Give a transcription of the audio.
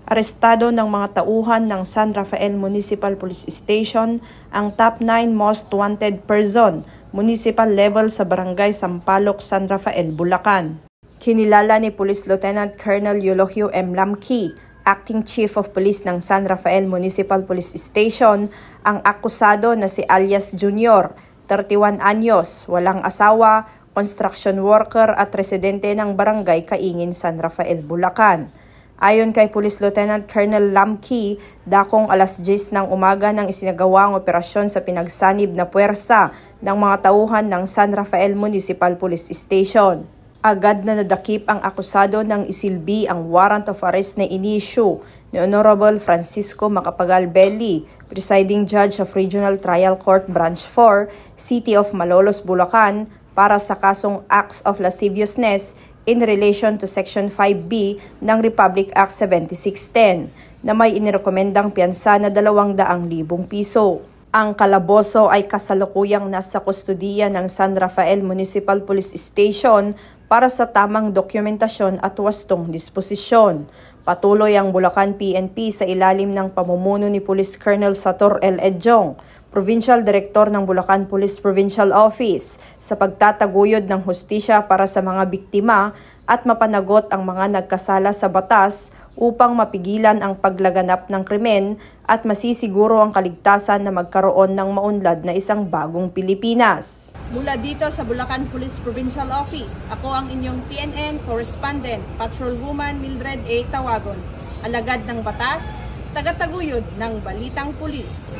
Arestado ng mga tauhan ng San Rafael Municipal Police Station ang top 9 most wanted person, municipal level sa Barangay Sampaloc, San Rafael, Bulacan. Kinilala ni Police Lieutenant Colonel Eulogio M. Lamqui, Acting Chief of Police ng San Rafael Municipal Police Station, ang akusado na si Alias Jr., 31 anyos, walang asawa, construction worker at residente ng Barangay Kaingin, San Rafael, Bulacan. Ayon kay Police Lieutenant Colonel Lamqui, dakong alas 10 ng umaga nang isinagawang operasyon sa pinagsanib na puwersa ng mga tauhan ng San Rafael Municipal Police Station. Agad na nadakip ang akusado nang isilbi ang warrant of arrest na inisyu ni Honorable Francisco Macapagal Belli, Presiding Judge of Regional Trial Court Branch 4, City of Malolos, Bulacan, para sa kasong acts of lasciviousness in relation to Section 5B ng Republic Act 7610 na may inirekomendang piyansa na 200,000 piso. Ang kalaboso ay kasalukuyang nasa kustudiya ng San Rafael Municipal Police Station para sa tamang dokumentasyon at wastong disposisyon. Patuloy ang Bulacan PNP sa ilalim ng pamumuno ni Police Colonel Sator L. Edjong, Provincial Director ng Bulacan Police Provincial Office, sa pagtataguyod ng hustisya para sa mga biktima at mapanagot ang mga nagkasala sa batas upang mapigilan ang paglaganap ng krimen at masisiguro ang kaligtasan na magkaroon ng maunlad na isang bagong Pilipinas. Mula dito sa Bulacan Police Provincial Office, ako ang inyong PNN Correspondent, Patrolwoman Mildred A. Tawagon, alagad ng batas, tagataguyod ng Balitang Pulis.